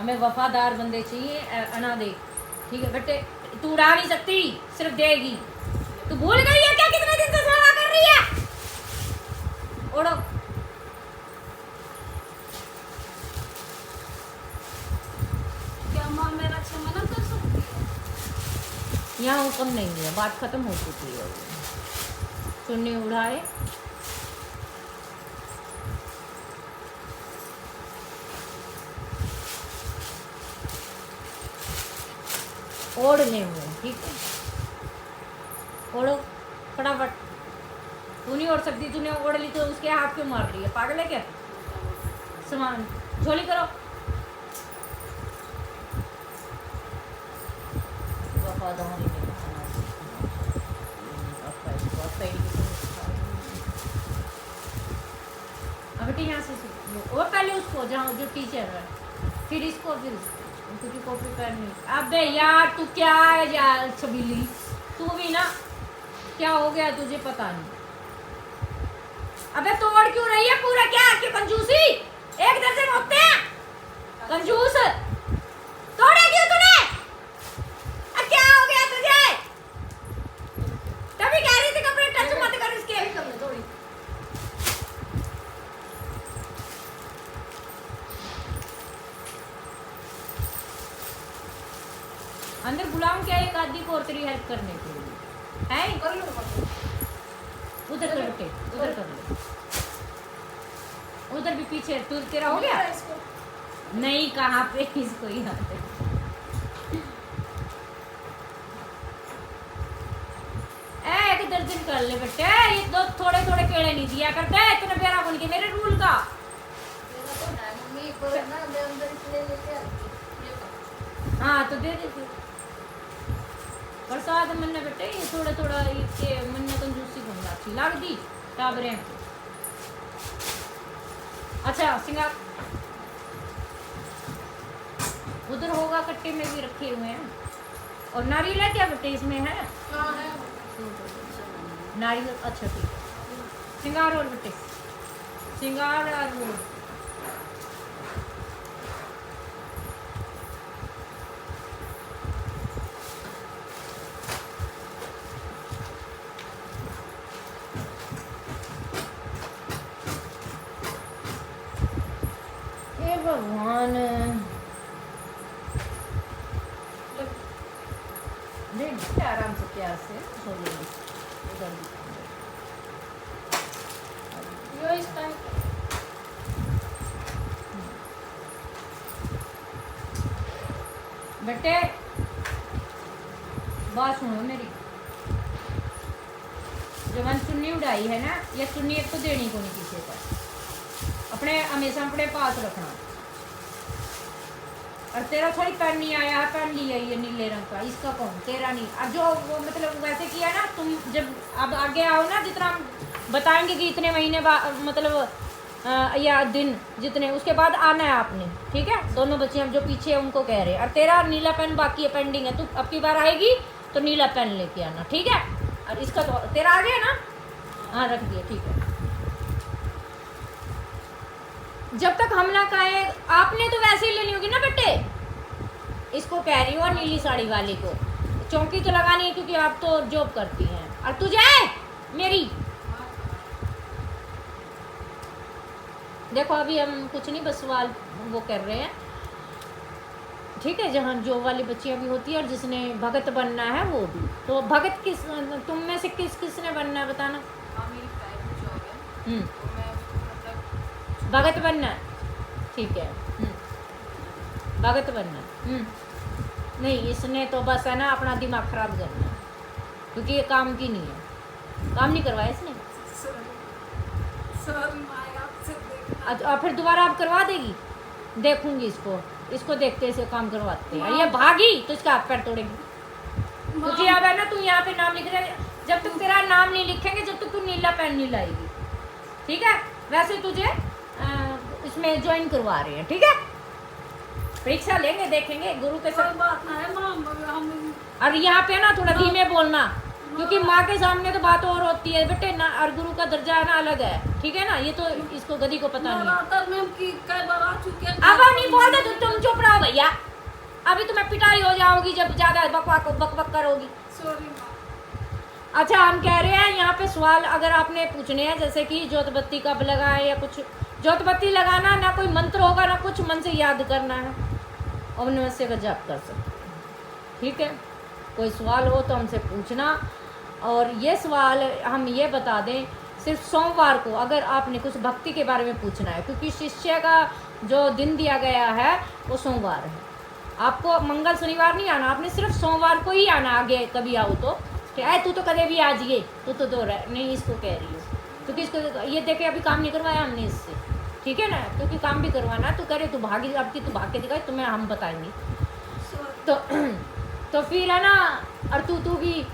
हमें वफादार बंदे चाहिए। अना दे, ठीक है बेटे, तू उड़ा नहीं सकती, सिर्फ देगी। तू भूल गई है क्या कितने दिन से सेवा कर रही है? उड़ो। क्या माँ मेरा क्षमा न कर सकती है? यहाँ हुक्म नहीं है, बात खत्म हो चुकी है। चुन्नी उड़ाए, ओढ़ने हुए, ठीक है, ओढ़ो फटाफट। तू नहीं ओढ़ सकती, तूने ओढ़ ली तो उसके हाथ क्यों मार रही है? पागल है क्या? सामान झोली करो। वफादारी निभाना अब बेटे यहाँ से वो पहले उसको जहाँ जो टीचर है, फिर इसको, फिर क्योंकि कॉपी करनी। अबे यार तू क्या है यार छबीली, तू भी ना, क्या हो गया तुझे पता नहीं। अबे तोड़ क्यों रही है पूरा? क्या क्यों कंजूसी? एक दर्जन होते हैं कंजूस, तोड़े क्यों तूने? अब क्या हो गया तुझे? तभी कह रही थी कपड़े टच मत कर इसके। अंदर बुलाऊं क्या एक आदमी को और तेरी हेल्प करने के लिए? है कर लो बाबू। उधर कर बेटे, उधर कर ले, उधर भी पीछे। तू तेरा हो गया? इसको नहीं, कहाँ पे इसको यहाँ पे। एक दर्जन कर ले बेटे, ये दो थोड़े थोड़े केड़े नहीं दिया करते इतने प्यारा बन के मेरे रूल का। मेरा तो है मम्मी, पर ना मैं अंदर इसलिए लेके आती हूँ। ये कर। हाँ तो दे देती प्रसाद मन बेटे, ये थोड़ा थोड़ा ये मन कंजूसी घूमना अच्छी लग दी टाबरे। अच्छा सिंगार उधर होगा, कट्टे में भी रखे हुए हैं। और नारियल है क्या बेटे इसमें? है हाँ है। नारियल, अच्छा ठीक है। सिंगार और बेटे, सिंगार और वो भगवान। देख आराम से प्यार से छोड़िए उधर यो इस टाइम बेटे। बात सुनो मेरी, जब मैंने चुन्नी उड़ाई है ना, ये चुन्नी एक तो देनी को नहीं किसी को, अपने हमेशा अपने पास रखना। और तेरा थोड़ी पहन नहीं आया है, पहन लिया ये नीले रंग का, इसका कौन? तेरा नहीं। अब जो वो मतलब वैसे किया ना तुम, जब अब आगे आओ ना, जितना हम बताएंगे कि इतने महीने मतलब या दिन जितने, उसके बाद आना है आपने, ठीक है? दोनों बच्चे हम जो पीछे हैं उनको कह रहे हैं। और तेरा नीला पेन बाकी है, पेंडिंग है, तू अब की बार आएगी तो नीला पेन लेके आना, ठीक है? और इसका तो तेरा आ गया ना? हाँ रख दिया, ठीक है। जब तक हम ना कहे, आपने तो वैसे ही लेनी होगी ना बेटे, इसको कह रही हो, और नीली साड़ी वाली को चौकी तो लगानी है क्योंकि आप तो जॉब करती हैं। और तुझे मेरी देखो, अभी हम कुछ नहीं, बस सवाल वो कर रहे हैं, ठीक है? जहाँ जॉब वाली बच्चियाँ भी होती है और जिसने भगत बनना है वो भी। तो भगत किस, तुम में से किसने बनना है बताना? हाँ मेरी प्राइवेट जॉब है। तो मैं मतलब भगत बनना है, ठीक है। भगत बनना है। नहीं, इसने तो बस है ना अपना दिमाग खराब करना है, क्योंकि ये काम की नहीं है, काम नहीं करवाया इसने। और फिर दोबारा आप करवा देगी? देखूंगी इसको देखते से काम करवाते हैं। ये भागी तो इसका हाथ पैर तोड़ेगी, क्योंकि अब है ना तू यहाँ पे नाम लिख रहे, जब तक तेरा नाम नहीं लिखेंगे, जब तक तू नीला पेन नहीं लाएगी, ठीक है? वैसे तुझे इसमें ज्वाइन करवा रहे हैं, ठीक है? परीक्षा लेंगे, देखेंगे गुरु के साथ। बात ना है हम और यहाँ पे ना थोड़ा धीमे बोलना, क्योंकि माँ के सामने तो बात और होती है बेटे ना, और गुरु का दर्जा है ना अलग है, ठीक है ना? ये तो इसको गधी को पता नहीं है। मैम की कई बार आ चुके हैं। अब नहीं बोल दे तुम चुप रहो भाई। भैया, अभी तुम्हें पिटाई हो जाओगी जब ज्यादा बक करोगी। सॉरी माँ। अच्छा, हम कह रहे हैं यहाँ पे सवाल अगर आपने पूछने हैं, जैसे कि जोत बत्ती कब लगाए या कुछ, जोत बत्ती लगाना ना कोई मंत्र होगा ना कुछ, मन से याद करना है और नमस्ते का जाप कर सकते हैं। ठीक है, कोई सवाल हो तो हमसे पूछना। और ये सवाल हम ये बता दें, सिर्फ सोमवार को अगर आपने कुछ भक्ति के बारे में पूछना है, क्योंकि शिष्य का जो दिन दिया गया है वो सोमवार है। आपको मंगल शनिवार नहीं आना, आपने सिर्फ सोमवार को ही आना। आगे कभी आओ तो क्या तू तो कदे भी आ जाइए, तू तो दो रहा नहीं, इसको कह रही हो क्योंकि इसको ये देखे अभी काम नहीं करवाया हमने इससे, ठीक है ना, क्योंकि काम भी करवाना। तू करे तू भागी, अब की तू भाग के दिखाई, तुम्हें हम बताएंगे। तो फिर है ना, और तू भी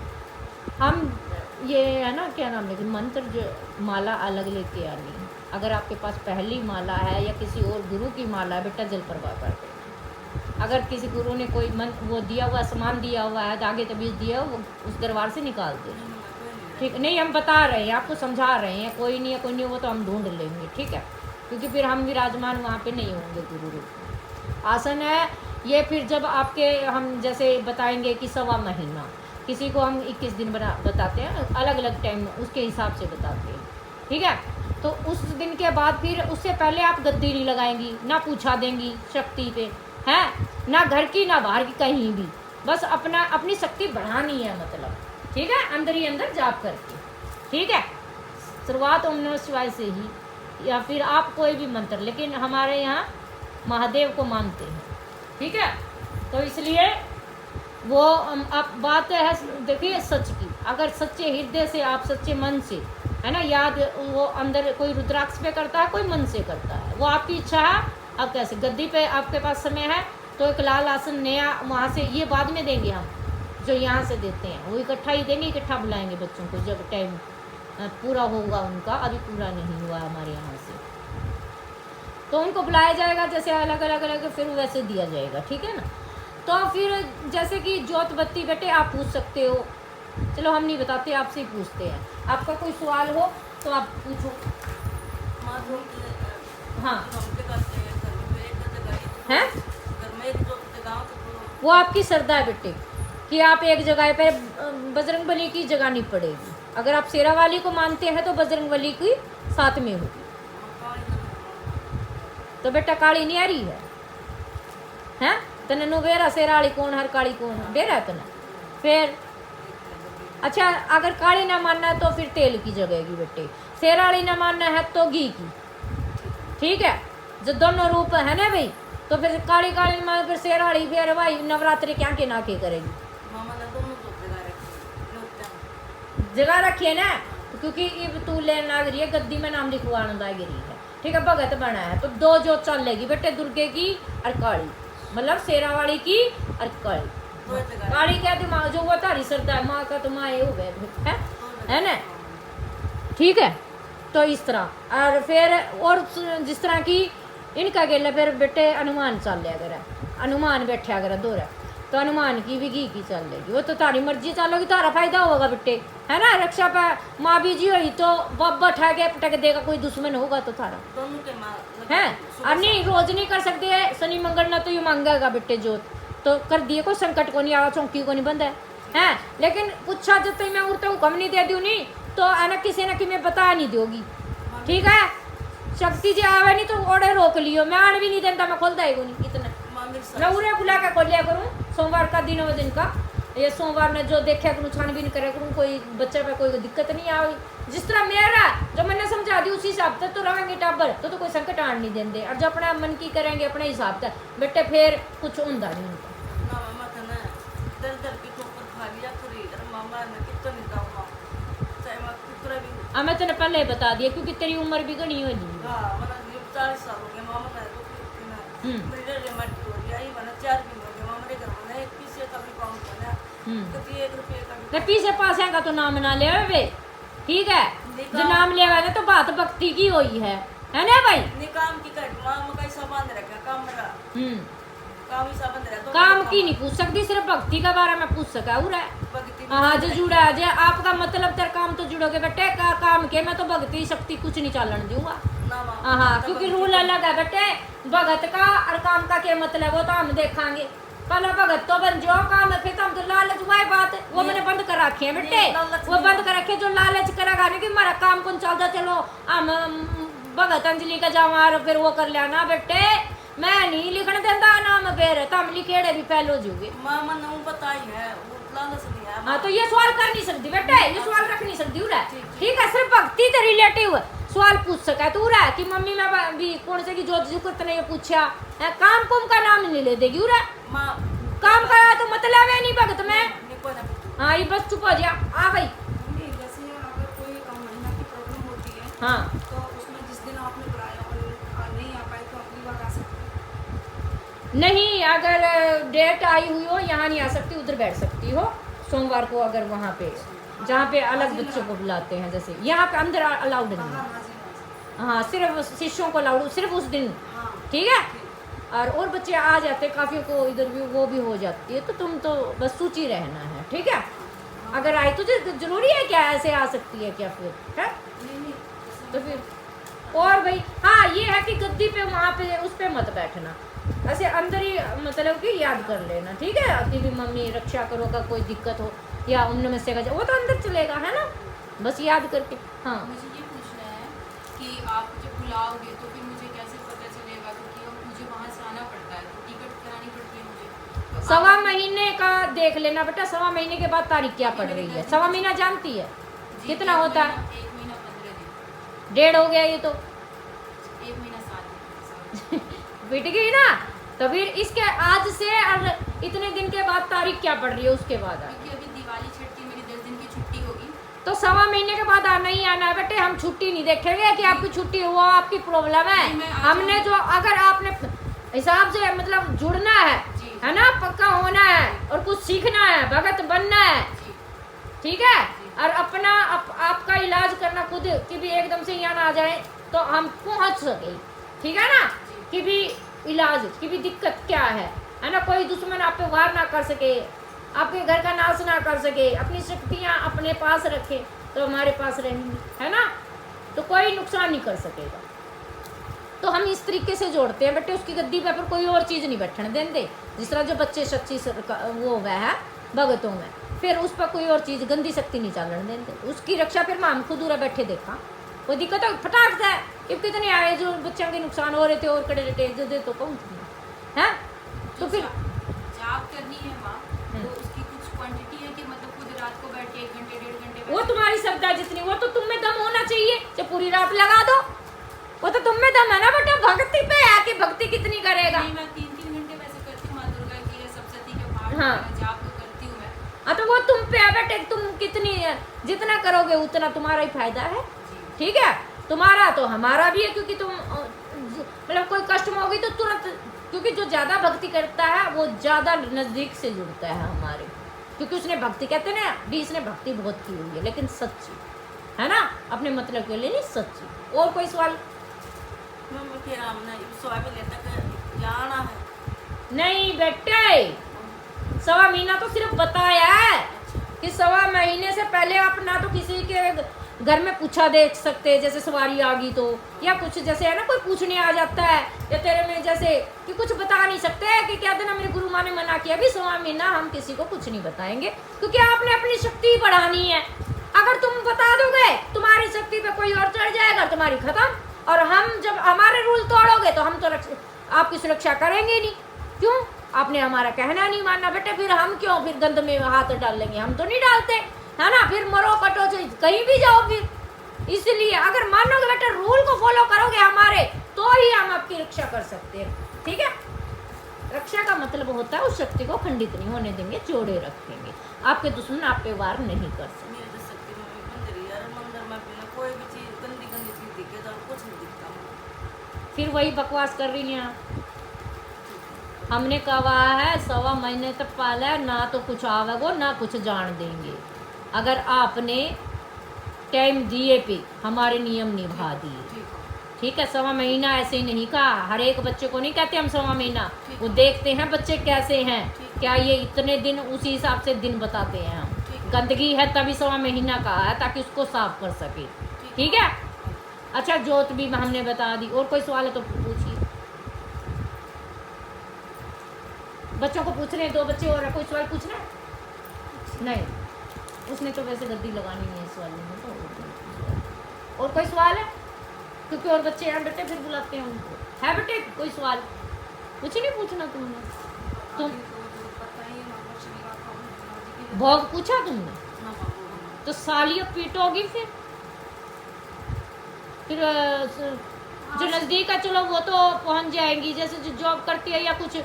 हम ये है ना क्या नाम, लेकिन मंत्र जो माला अलग लेके आनी है। अगर आपके पास पहली माला है या किसी और गुरु की माला है, बेटा जल प्रवाह कर देना। अगर किसी गुरु ने कोई वो दिया हुआ सामान दिया हुआ है, धागे तबीज दिया वो उस दरबार से निकाल दे। ठीक नहीं, हम बता रहे हैं आपको, समझा रहे हैं, कोई नहीं है कोई नहीं, वो तो हम ढूंढ लेंगे। ठीक है, क्योंकि फिर हम विराजमान वहाँ पे नहीं होंगे गुरु रूप में। आसन है ये, फिर जब आपके हम जैसे बताएंगे कि 1.25 महीना, किसी को हम 21 दिन बताते हैं, अलग अलग टाइम उसके हिसाब से बताते हैं। ठीक है, तो उस दिन के बाद फिर उससे पहले आप गद्दी नहीं लगाएंगी, ना पूछा देंगी शक्ति पे, है ना घर की ना बाहर की, कहीं भी। बस अपनी शक्ति बढ़ानी है, मतलब ठीक है, अंदर ही अंदर जाप करके। ठीक है, शुरुआत ओम नमः शिवाय से ही, या फिर आप कोई भी मंत्र, लेकिन हमारे यहाँ महादेव को मानते हैं। ठीक है, तो इसलिए वो अब बात है, देखिए सच की, अगर सच्चे हृदय से आप सच्चे मन से है ना याद, वो अंदर कोई रुद्राक्ष पे करता है, कोई मन से करता है, वो आपकी इच्छा है। अब कैसे गद्दी पे आपके पास समय है तो एक लाल आसन नया वहाँ से, ये बाद में देंगे हम, जो यहाँ से देते हैं वो इकट्ठा ही देंगे, इकट्ठा बुलाएंगे बच्चों को जब टाइम पूरा होगा उनका, अभी पूरा नहीं हुआ हमारे यहाँ से, तो उनको बुलाया जाएगा, जैसे अलग अलग फिर वैसे दिया जाएगा। ठीक है ना, तो फिर जैसे कि जोत बत्ती बेटे आप पूछ सकते हो, चलो हम नहीं बताते, आपसे ही पूछते हैं। आपका कोई सवाल हो तो आप पूछो। हाँ हैं, वो आपकी श्रद्धा है बेटे, कि आप एक जगह पे बजरंगबली की जगह नहीं पड़ेगी। अगर आप शेरा वाली को मानते हैं तो बजरंगबली की साथ में होगी, तो बेटा काली नहीं आ रही है तने नो बेरा शेरा वाली कौन हर काली कौन बेरा है तने। फिर अच्छा, अगर काली ना मानना है तो फिर तेल की जगह की बेटे, शेरा वाली ना मानना है तो घी की। ठीक है, जो दोनों रूप है ना भाई, तो फिर काली काली मान, फिर शेरा वाली फिर भाई नवरात्रि क्या के ना के करेगी, जगह रखिए ना, क्योंकि ये तू लेन आ रही है गद्दी में नाम लिखवाना गिरी है। ठीक है, भगत बना है तो 2 जोत चलेगी बेटे, दुर्गे की और काली, मतलब शेरा वाली की और काली। काली क्या दिमाग जो वो तारी श्रद्धा है, माँ का तो माँ है ना। ठीक है, तो इस तरह और फिर और जिस तरह की इनका गेला फिर बेटे हनुमान चल लिया करा, हनुमान बैठा करा दो, तो हनुमान की भी घी की चल लेगी, वो तो तारी मर्जी चलोगी, तारा फायदा होगा बेटे, है ना। रक्षा पर माँ बीजी हुई तो बब्बा ठा के पटक देगा, कोई दुश्मन होगा तो थारा है। और नहीं रोज नहीं कर सकते, शनि मंगल ना तो ये मांगेगा बेटे जोत, तो कर दिए, कोई संकट को नहीं आवा, चौंकी को नहीं बंद है। लेकिन पूछा जब तक मैं उड़ते हुक्म नहीं दे दूँ नहीं तो है ना, किसी न कि मैं बता नहीं दोगी। ठीक है, शक्ति जी आवे नहीं तो ओडे रोक लियो, मैं आने भी नहीं देता, मैं खोलता ही नहीं इतना, मैं उन्हें बुला के खोल लिया करूँ। सोमवार का दिन वो दिन का ये सोमवार ने जो देखा करूँ, छानबीन करे करूँ, कोई बच्चे पे कोई दिक्कत नहीं आएगी। जिस तरह मेरा जो मैंने समझा दी उसी हिसाब से तो रहेंगे टाबर, तो कोई संकट आने नहीं देंगे, और जो अपना मन की करेंगे अपने हिसाब से बेटे फिर कुछ होंदा नहीं उनका। मैं तेने पहले बता दिया क्योंकि तेरी उम्र भी घनी हो गई। पीछे पास है का तो नाम ना ले वे। ठीक है, जो नाम ले ना तो बात भक्ति की हुई है ना भाई। काम की कर बांध रखा काम की नहीं पूछ सकती, सिर्फ भक्ति का बारे में पूछ सका। हाँ जो जुड़ा है, जो आपका मतलब तेरा काम तो जुड़ोगे बेटे का काम के, मैं तो भक्ति शक्ति कुछ नहीं चालन दूंगा। ना माँ। हाँ, क्योंकि रूल अलग है बेटे। भगत का और काम का क्या मतलब, वो तो हम देखांगे। पहले भगत तो बन जो काम है, फिर तो हम तो लालच, वही बात है, वो मैंने बंद कर रखे है बेटे। वो बंद कर रखे जो लालच करेगा ना कि हमारा काम कौन चलता, चलो हम भगत अंजलि का जावा और फिर वो कर लेना बेटे। मैं नहीं लिखने देता नाम, फिर तो हम लिखेड़े भी फैलो जूगे। माँ मन नहीं पता ही है, वो लालच नहीं है। हाँ, तो ये सवाल कर नहीं सकती बेटे, ये सवाल रख नहीं सकती उरा। ठीक है, सिर्फ भक्ति से रिलेटिव सवाल पूछ सका तू उरा कि मम्मी मैं भी कौन से की जो जिक्र ने ये पूछा है, काम कुम का नाम नहीं ले देगी उरा। माँ काम करा तो मतलब है नहीं भगत में। निको ना पूछो। हाँ, ये बस चुप हो जा, आ गई। मम्मी जैसे अगर कोई महीना की प्रॉब्लम होती है, हाँ, तो उसमें जिस दिन आपने बुलाया और नहीं आ पाए तो अगली बार आ सकते हैं। नहीं, अगर डेट आई हुई हो यहाँ नहीं आ सकती, उधर बैठ सकती हो सोमवार को। अगर वहाँ पे जहाँ पे अलग बच्चों को बुलाते हैं, जैसे यहाँ पे अंदर अलाउड नहीं है। हाँ, सिर्फ शिष्यों को अलाउड, सिर्फ उस दिन। हाँ ठीक है, और बच्चे आ जाते, काफियों को इधर भी वो भी हो जाती है, तो तुम तो बस सूची रहना है। ठीक है, अगर आई तो जरूरी है क्या ऐसे आ सकती है क्या फिर है? नहीं नहीं तो फिर और भाई हाँ, ये है कि गद्दी पे वहाँ पे उस पे मत बैठना, ऐसे अंदर ही मतलब कि याद कर लेना। ठीक है, कि भी मम्मी रक्षा करो का कोई दिक्कत हो या उनमें में से वो तो अंदर चलेगा, है ना, बस याद करके। हाँ, मुझे ये पूछना है कि आप जब बुलाओगे तो फिर मुझे कैसे पता चलेगा, क्योंकि अब मुझे वहाँ से आना पड़ता है, तो टिकट करानी पड़ती है मुझे। तो सवा आप- महीने का देख लेना बेटा, सवा महीने के बाद तारीख क्या पड़ रही है। सवा महीना जानती है जी, कितना एक होता है? महीना- 1 महीना 15 दिन, 1.5 हो गया ये तो 1 महीना 7 दिन। बीत गई ना। तो फिर इसके आज से और इतने दिन के बाद तारीख क्या पड़ रही है उसके बाद क्योंकि अभी दिवाली छठ की मेरी 10 दिन की छुट्टी होगी। तो सवा महीने के बाद आना ही आना है बेटे। हम छुट्टी नहीं देखेंगे कि आपकी छुट्टी हुआ, आपकी प्रॉब्लम है। नहीं, मैं आ हमने जो अगर आपने हिसाब से मतलब जुड़ना जी। है ना, पक्का होना है और कुछ सीखना है, भगत बनना है। जी, ठीक है, और अपना आपका इलाज करना खुद कि भी एकदम से यहाँ ना आ जाए तो हम पहुंच सके। ठीक है ना, कि भी इलाज की भी दिक्कत क्या है ना, कोई दुश्मन आप पे वार ना कर सके, आपके घर का नाश ना कर सके, अपनी शक्तियाँ अपने पास रखे तो हमारे पास रहेंगी, है ना, तो कोई नुकसान नहीं कर सकेगा। तो हम इस तरीके से जोड़ते हैं बेटे, उसकी गद्दी पे पर कोई और चीज़ नहीं बैठने देंगे। जिस तरह जो बच्चे सच्ची वो वह है भगतों में, फिर उस पर कोई और चीज़ गंदी शक्ति नहीं चलने देंगे, उसकी रक्षा फिर हम खुद उरा बैठे देखा। कोई दिक्कत हो फटाक से अब कितने आए जो बच्चों के नुकसान हो रहे थे और कड़े रेटे दे तो कौन है। तो फिर जाप करनी है माँ, तो उसकी कुछ क्वांटिटी है कि मतलब खुद रात को बैठ के 1 घंटे 1.5 घंटे वो तुम्हारी श्रद्धा जितनी, वो तो तुम में दम होना चाहिए। जब पूरी रात लगा दो, वो तो तुम में दम है ना बेटा, भक्ति पे है कि भक्ति कितनी करेगा। नहीं, मैं 3-3 घंटे वैसे करती हूँ माँ दुर्गा की या सप्तशती के पाठ हाँ। वगैरह, जाप तो करती हूँ मैं। हाँ, तो वो तुम पे है बेटे, तुम कितनी जितना करोगे उतना तुम्हारा ही फायदा है। ठीक है, तुम्हारा तो हमारा भी है, क्योंकि तुम मतलब कोई कष्ट में होगी तो तुरंत, क्योंकि जो ज़्यादा भक्ति करता है वो ज़्यादा नज़दीक से जुड़ता है हमारे, क्योंकि उसने भक्ति कहते हैं ना भी, इसने भक्ति बहुत की हुई है लेकिन सच्ची, है ना, अपने मतलब के लिए नहीं, सच्ची। और कोई सवाल? मम्मी फिर हमने सोयाबीन लेता कर जाना है। नहीं बेटे, सवा महीना तो सिर्फ बताया है कि सवा महीने से पहले आप ना तो किसी के घर में पूछा देख सकते, जैसे सवारी आ गई तो, या कुछ जैसे है ना कोई पूछने आ जाता है, या तेरे में जैसे कि कुछ बता नहीं सकते कि क्या देना, मेरे गुरु माँ ने मना किया भी सवा महीना हम किसी को कुछ नहीं बताएंगे, क्योंकि आपने अपनी शक्ति बढ़ानी है। अगर तुम बता दोगे तुम्हारी शक्ति पे कोई और चढ़ जाएगा, तुम्हारी खत्म। और हम जब हमारे रूल तोड़ोगे तो हम तो आपकी सुरक्षा करेंगे नहीं। क्यों? आपने हमारा कहना नहीं मानना बेटे, फिर हम क्यों फिर गंद में हाथ डाल लेंगे, हम तो नहीं डालते, है ना, फिर मरो कटो कहीं भी जाओ फिर। इसलिए अगर मानोगे बेटे, रूल को फॉलो करोगे हमारे, तो ही हम आपकी रक्षा कर सकते हैं। ठीक है, रक्षा का मतलब होता है उस शक्ति को खंडित नहीं होने देंगे, जोड़े रखेंगे, आपके दुश्मन आप पे वार नहीं कर सकते। मेरे तो शक्ति मम्मी मंदिर है, अरे मंदिर में बिना कोई भी चीज गंदी गंदी चीज दिखे तो कुछ नहीं दिखता मुझे। फिर वही बकवास कर रही हैं आप। हमने कहा है सवा महीने तक पाला है, ना तो कुछ आवेगो ना कुछ जान देंगे, अगर आपने टाइम दिए पे हमारे नियम निभा दिए। ठीक है, सवा महीना ऐसे ही नहीं कहा, हर एक बच्चे को नहीं कहते हम सवा महीना, वो देखते हैं बच्चे कैसे हैं, क्या ये इतने दिन, उसी हिसाब से दिन बताते हैं हम। गंदगी है तभी सवा महीना कहा है, ताकि उसको साफ कर सके। ठीक है, अच्छा जोत भी हमने बता दी, और कोई सवाल है तो पूछिए। बच्चों को पूछ रहे हैं, 2 बच्चे और है, कोई सवाल पूछना है? नहीं, उसने तो वैसे गद्दी लगानी नहीं है इस सवाल में तो। और कोई सवाल है? क्योंकि और बच्चे हैं बेटे, फिर बुलाते हैं उनको। है बेटे कोई सवाल? कुछ नहीं पूछना तुमने? तुम अभी तो जो पता ही है, मामा शनिवार को हम जी की भोग पूछा तुमने? ना बाबू तो सालियों पीटोगी फिर जो नज़दीक है चलो वो तो पहुंच जाएंगी, जैसे जो जॉब करती है या कुछ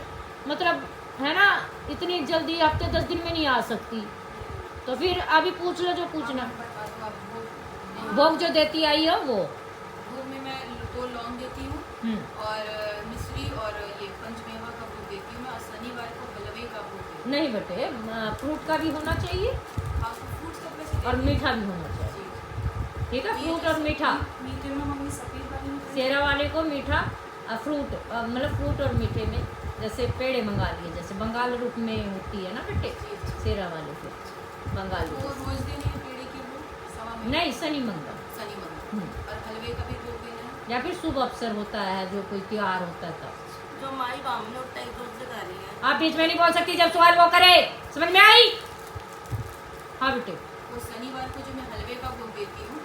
मतलब है ना, इतनी जल्दी हफ्ते 10 दिन में नहीं आ सकती, तो फिर अभी पूछ लो जो पूछना। बता दो आप भोग। भोग जो देती आई हो वो। भोग में मैं 2 लौंग देती हूँ और मिश्री और ये पंचमेवा का भोग देती हूँ मैं, और शनिवार को हलवे का भोग देती नहीं बेटे, फ्रूट का भी होना चाहिए हूँ। हाँ, तो फ्रूट्स तो वैसे और देती मीठा भी होना हूँ। चाहिए, जी। ठीक है? फ्रूट और मीठा। मीठे में मम्मी सफेद वाली मिठाई सेरा वाले को मीठा, फ्रूट मतलब फ्रूट और मीठे में जैसे पेड़े मंगा लिए, जैसे बंगाल रूप में होती है ना बेटे, सेरा वाले को बंगाल वो रूप। रोज देने हैं पेड़े के भोग, सवा महीने नहीं, शनि मंगल शनि मंगल, और हलवे का भी भोग देना है। या फिर शुभ अवसर होता है, जो कोई त्योहार होता है तब। जो माई बाम ने उठा एक रोज लगा रही है। आप बीच में नहीं बोल सकती जब सवाल वो करे, समझ में आई? हाँ बेटे। वो शनिवार को जो मैं हलवे का भोग देती हूँ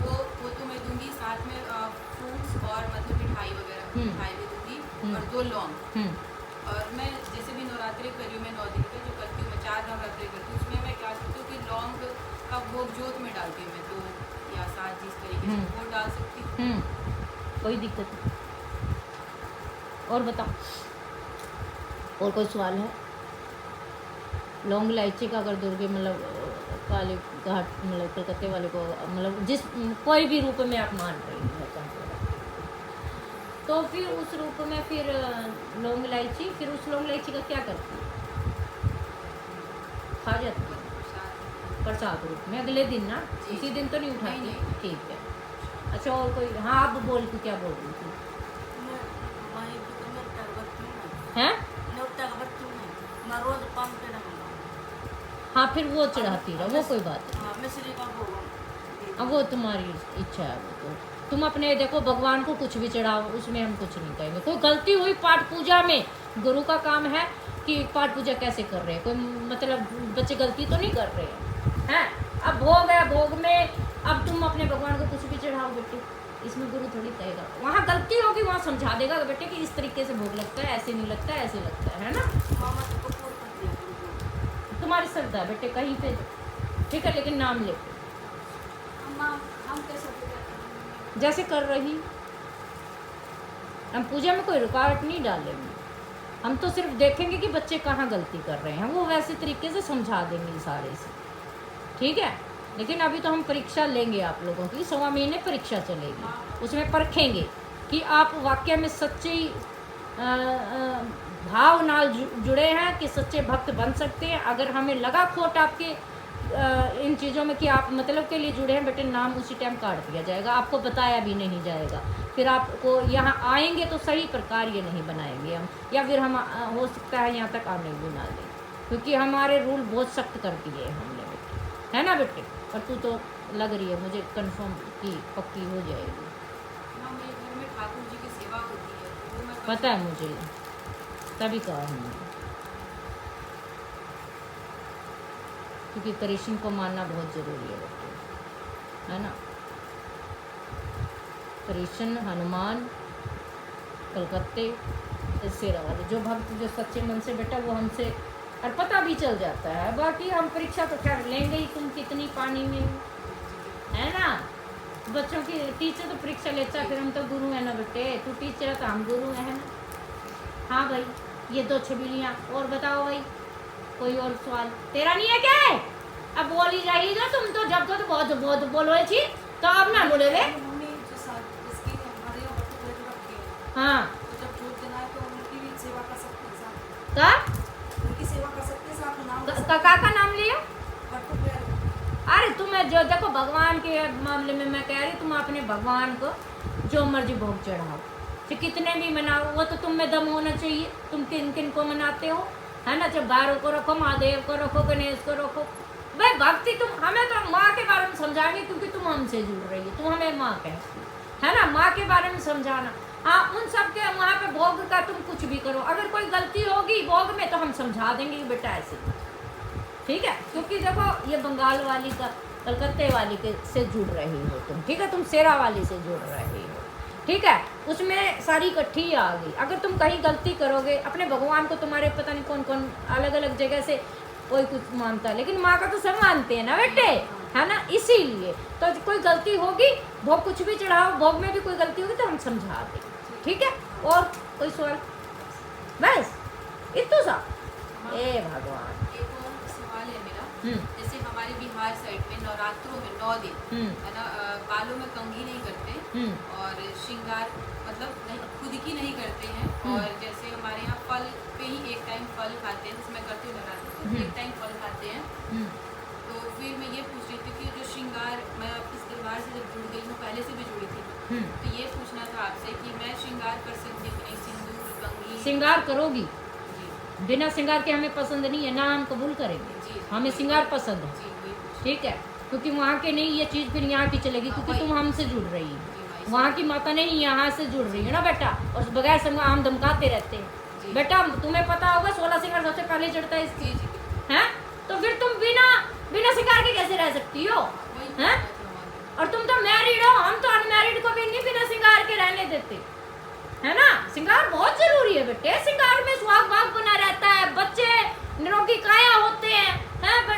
तो वो तो मैं दूंगी, साथ में फ्रूट्स और मतलब मिठाई वगैरह, मिठाई भी दूंगी और 2 लौंग। और मैं जैसे भी नवरात्रि कर रही हूँ, मैं 9 दिन का जो करती हूँ, मैं 4 नवरात्रि करती हूँ, उसमें मैं क्या करती हूँ कि लौंग का भोग जोत में डालती हूँ मैं 2 या 7 जिस तरीके से वो डाल सकती हूँ। कोई दिक्कत नहीं। और बताओ, और कोई सवाल है? लौंग इलायची का अगर दोगे मतलब काले घाट मतलब कलकत्ते वाले को मतलब जिस कोई भी रूप में आप मान रही हो तो फिर उस रूप में फिर लौंग इलायची, फिर उस लौंग इलायची का क्या करती है? खा जाती है प्रसाद रूप में अगले दिन ना, जी। उसी दिन तो नहीं उठाती? नहीं। ठीक है। अच्छा और कोई? हाँ आप बोल तू क्या बोल रही थी? मैं माई भी तो मैं टगबत्ती हूँ हैं? ना टगबत्ती हूँ मैं रोज 5 पेड़ा मंगाऊँ। हाँ फिर वो चढ़ाती रहो, वो कोई बात नहीं। हाँ मिश्री का भोग देती अब वो तुम्हारी इच्छा है, वो तो तुम अपने देखो, भगवान को कुछ भी चढ़ाओ, उसमें हम कुछ नहीं कहेंगे। कोई गलती हुई पाठ पूजा में, गुरु का काम है कि पाठ पूजा कैसे कर रहे हैं, कोई मतलब बच्चे गलती तो नहीं कर रहे हैं। अब भोग है, भोग में अब तुम अपने भगवान को कुछ भी चढ़ाओ बेटे, इसमें गुरु थोड़ी कहेगा। वहाँ गलती होगी वहाँ समझा देगा बेटे कि इस तरीके से भोग लगता है, ऐसे नहीं लगता है, ऐसे लगता है ना? मामा तो कपूर कर दिया करो। तुम्हारी श्रद्धा बेटे कहीं पे, ठीक है, लेकिन नाम लेके हम कैसे पूजा करेंगे? जैसे कर रही, हम पूजा में कोई रुकावट नहीं डालेंगे, हम तो सिर्फ देखेंगे कि बच्चे कहाँ गलती कर रहे हैं, वो वैसे तरीके से समझा देंगे सारे से, ठीक है? लेकिन अभी तो हम परीक्षा लेंगे आप लोगों की, 1.25 महीने परीक्षा चलेगी, उसमें परखेंगे कि आप वाकई में सच्चे भाव नाल जुड़े हैं कि सच्चे भक्त बन सकते हैं। अगर हमें लगा खोट आपके इन चीज़ों में कि आप मतलब के लिए जुड़े हैं बेटे, नाम उसी टाइम काट दिया जाएगा, आपको बताया भी नहीं जाएगा, फिर आपको यहाँ आएंगे तो सही प्रकार ये नहीं बनाएंगे हम, या फिर हम हो सकता है यहाँ तक आने भी ना दें, क्योंकि हमारे रूल बहुत सख्त कर दिए हैं हमने बेटे, है ना बेटे? पर तू तो लग रही है मुझे कंफर्म की पक्की हो जाएगी। हाँ, मेरे घर में ठाकुर जी की सेवा होती है, तो वो मैं पता है मुझे, तभी कहा हमने, क्योंकि कृष्ण को मानना बहुत ज़रूरी है बेटे, है ना? कृष्ण, हनुमान, कलकत्ते, सेरा वाले जो भक्त जो सच्चे मन से बेटा, वो हमसे और पता भी चल जाता है। बाकी हम परीक्षा तो खैर लेंगे ही, तुम कितनी पानी में हो, है ना? बच्चों की टीचर तो परीक्षा लेता, फिर हम तो गुरु है ना बेटे, तू टीचर है तो हम गुरु है ना? हाँ भाई, ये 2 छबीलियाँ। और बताओ भाई, कोई और सवाल तेरा नहीं है क्या? अब बोल ही रही जो तुम तो, जब तो बहुत बहुत बोलो थी तो अब ना बोले रे। मम्मी जो जिसकी हमारे यहाँ बच्चे पेड़ रखी है, हाँ तो जब जोत देना है तो उनकी भी सेवा कर सकते हैं साथ, का उनकी सेवा कर सकते हैं साथ, नाम ले सकते काका का नाम लिया? हैं। बट्टू पेड़ अरे तुम्हें जो देखो भगवान के मामले में मैं कह रही, तुम अपने भगवान को जो मर्जी भोग चढ़ाओ, चाहे कितने भी मनाओ, वो तो तुम में दम होना चाहिए। तुम किन किन को मनाते हो, है ना? जब भैरव को रखो, महादेव को रखो, गणेश को रखो, भाई भक्ति तुम हमें तो माँ के बारे में समझाएंगे, क्योंकि तुम हमसे जुड़ रही है, तुम हमें माँ कहती हो, है ना, माँ के बारे में समझाना। हाँ, उन सब के वहाँ पे भोग का तुम कुछ भी करो, अगर कोई गलती होगी भोग में तो हम समझा देंगे कि बेटा ऐसे, ठीक है। क्योंकि देखो ये बंगाल वाली का कलकत्ते वाली के से जुड़ रही हो तुम, ठीक है, तुम सेरा वाली से जुड़ रही हो, ठीक है, उसमें सारी इकट्ठी आ गई। अगर तुम कहीं गलती करोगे, अपने भगवान को तुम्हारे पता नहीं कौन कौन अलग अलग जगह से कोई कुछ मानता है, लेकिन माँ का तो सब मानते हैं ना बेटे, है ना, इसीलिए तो कोई गलती होगी, भोग कुछ भी चढ़ाओ, भोग में भी कोई गलती होगी तो हम समझा देंगे, ठीक है। और कोई सवाल? बस इतना सा? ए भगवान। एक और सवाल है मेरा, जैसे हमारे बिहार साइड में नवरात्रों में 9 दिन है ना, बालों में कंघी नहीं करते और श्रृंगार मतलब नहीं, खुद की नहीं करते हैं, और जैसे हमारे यहाँ फल पे ही एक टाइम फल खाते हैं, जैसे मैं करती हूँ नवरात्रि तो एक टाइम फल खाते हैं। तो फिर मैं ये पूछ रही थी कि जो श्रृंगार, मैं इस परिवार से जब जुड़ गई हूँ, पहले से भी जुड़ी थी, तो ये पूछना था आपसे कि मैं श्रृंगार कर सकती हूँ कि नहीं, सिंदूर कंघी? श्रृंगार करोगी, जी बिना श्रृंगार के हमें पसंद नहीं है ना, हम कबूल करेंगे, जी हमें श्रृंगार पसंद है, जी, वही पूछ ठीक है, क्योंकि वहाँ के नहीं ये चीज़ फिर यहाँ की चलेगी, क्योंकि तुम हमसे जुड़ रही हो, वहाँ की माता नहीं यहाँ से जुड़ रही है ना बेटा, और बगैर श्रृंगार हम धमकाते रहते हैं बेटा, तुम्हें पता होगा 16 श्रृंगार सबसे पहले चढ़ता है इसकी, हैं, तो फिर तुम बिना श्रृंगार के कैसे रह सकती हो, हैं? और तुम तो मैरिड हो, हम तो अनमैरिड को भी नहीं बिना श्रृंगार के रहने देते, है ना। श्रृंगार बहुत जरूरी है बेटे, श्रृंगार में सुहाग भाग बना रहता है, बच्चे निरोगी काया होते हैं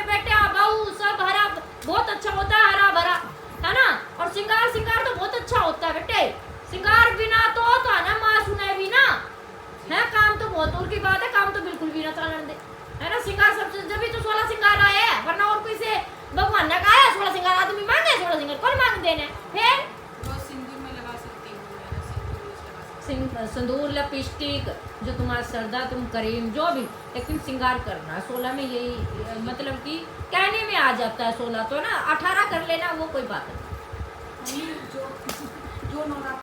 बेटा, बहू सब हरा बहुत अच्छा होता है, हरा भरा, है ना। और श्रृंगार तो बहुत अच्छा होता है बेटे, श्रृंगार बिना तो है ना, माँ सुने भी ना, है, काम तो बहुत दूर की बात है, काम तो बिल्कुल भी ना चलन दे, है ना। श्रृंगार सबसे, जब भी तो 16 श्रृंगार आए हैं, वरना और कोई से भगवान ने कहा है 16 श्रृंगार आदमी मांगे, 16 श्रृंगार कौन मांग देने, फिर वो सिंदूर में लगा सकती हूँ, है ना, सिंदूर रोज लगा सकती हूँ। सिंदूर, लिपस्टिक, जो तुम्हारा सरदा, तुम करीम जो भी, लेकिन श्रृंगार करना 16 में, यही मतलब कि कहने में आ जाता है 16, तो ना 18 कर लेना, वो कोई बात नहीं। जो नवरात्र